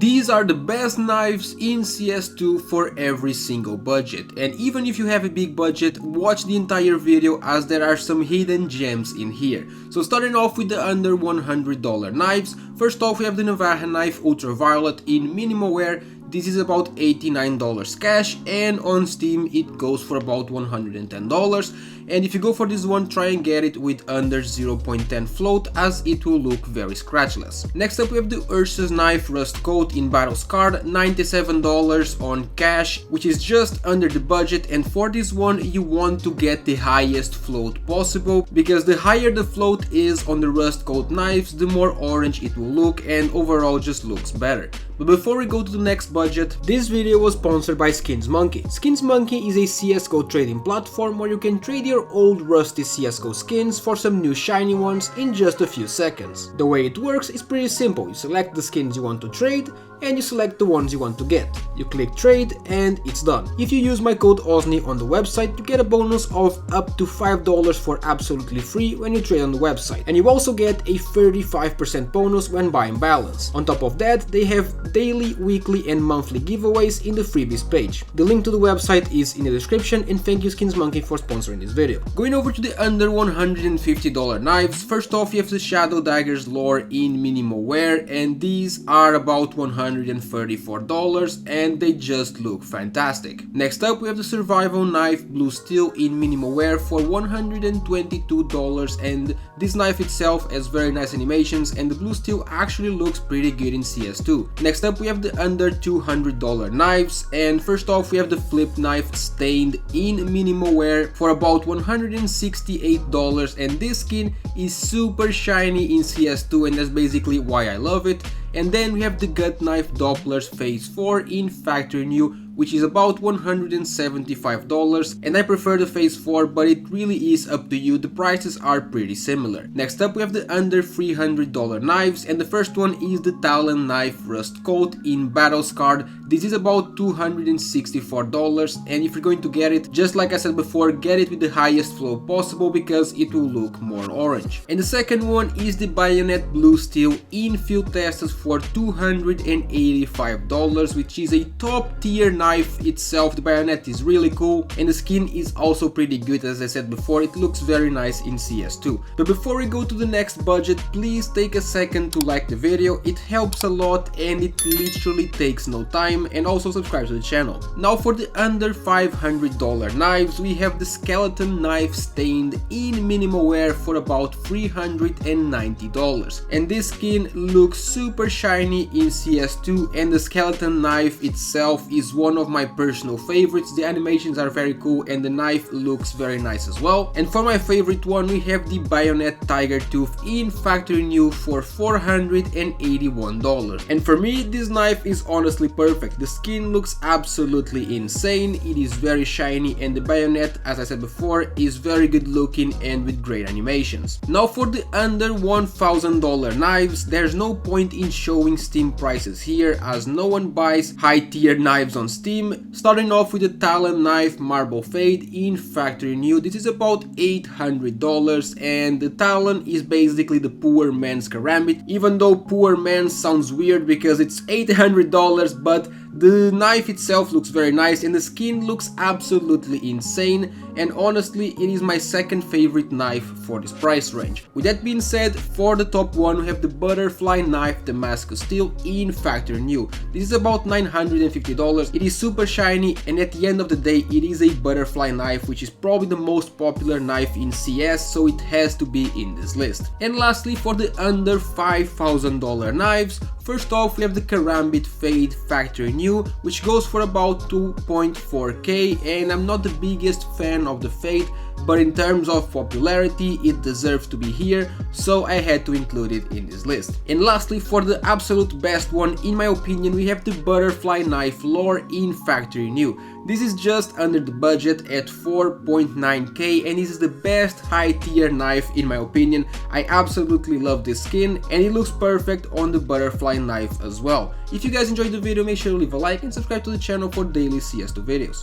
These are the best knives in CS2 for every single budget, and even if you have a big budget, watch the entire video as there are some hidden gems in here. So starting off with the under $100 knives, first off we have the Navaja knife Ultraviolet in minimal wear. This is about $89 cash, and on Steam it goes for about $110, and if you go for this one, try and get it with under 0.10 float as it will look very scratchless. Next up we have the Ursus knife Rust Coat in Battle Scarred, $97 on cash, which is just under the budget, and for this one you want to get the highest float possible, because the higher the float is on the Rust Coat knives, the more orange it will look and overall just looks better. But before we go to the next budget, this video was sponsored by Skins Monkey. Skins Monkey is a CSGO trading platform where you can trade your old rusty CSGO skins for some new shiny ones in just a few seconds. The way it works is pretty simple. You select the skins you want to trade and you select the ones you want to get. You click trade and it's done. If you use my code OZNI on the website, you get a bonus of up to $5 for absolutely free when you trade on the website, and you also get a 35% bonus when buying balance. On top of that, they have daily, weekly and monthly giveaways in the freebies page. The link to the website is in the description, and thank you Skins Monkey for sponsoring this video. Going over to the under $150 knives, first off you have the Shadow Daggers Lore in minimal wear, and these are about $134 and they just look fantastic. Next up we have the Survival Knife Blue Steel in minimal wear for $122, and this knife itself has very nice animations and the blue steel actually looks pretty good in CS2. Next up we have the under $200 knives, and first off we have the Flip Knife Stained in minimal wear for about $168, and this skin is super shiny in CS2 and that's basically why I love it. And then we have the Gut Knife Dopplers Phase 4 in Factory New, which is about $175, and I prefer the Phase 4, but it really is up to you, the prices are pretty similar. Next up we have the under $300 knives, and the first one is the Talon Knife Rust Coat in Battle Scarred. This is about $264, and if you're going to get it, just like I said before, get it with the highest flow possible because it will look more orange. And the second one is the Bayonet Blue Steel in Field Testers for $285, which is a top tier knife itself. The bayonet is really cool and the skin is also pretty good. As I said before, it looks very nice in CS2. But before we go to the next budget, please take a second to like the video, it helps a lot and it literally takes no time, and also subscribe to the channel. Now for the under $500 knives, we have the Skeleton Knife Stained in minimal wear for about $390, and this skin looks super shiny in CS2, and the skeleton knife itself is one of my personal favorites. The animations are very cool and the knife looks very nice as well. And for my favorite one we have the Bayonet Tiger Tooth in Factory New for $481, and for me this knife is honestly perfect. The skin looks absolutely insane, it is very shiny, and the bayonet, as I said before, is very good looking and with great animations. Now for the under $1,000 knives, there's no point in showing Steam prices here as no one buys high tier knives on Steam. Starting off with the Talon Knife Marble Fade in Factory New, this is about $800, and the Talon is basically the poor man's karambit, even though poor man sounds weird because it's $800, but the knife itself looks very nice and the skin looks absolutely insane, and honestly it is my second favorite knife for this price range. With that being said, for the top one we have the Butterfly Knife Damascus Steel in Factory New. This is about $950, it is super shiny, and at the end of the day it is a butterfly knife, which is probably the most popular knife in CS, so it has to be in this list. And lastly, for the under $5,000 knives, first off we have the Karambit Fade Factory New, which goes for about 2.4k, and I'm not the biggest fan of the Fade, but in terms of popularity it deserves to be here, so I had to include it in this list. And lastly, for the absolute best one in my opinion, we have the Butterfly Knife Lore in Factory New. This is just under the budget at 4.9k, and this is the best high tier knife in my opinion. I absolutely love this skin and it looks perfect on the butterfly knife as well. If you guys enjoyed the video, make sure to leave a like and subscribe to the channel for daily CS2 videos.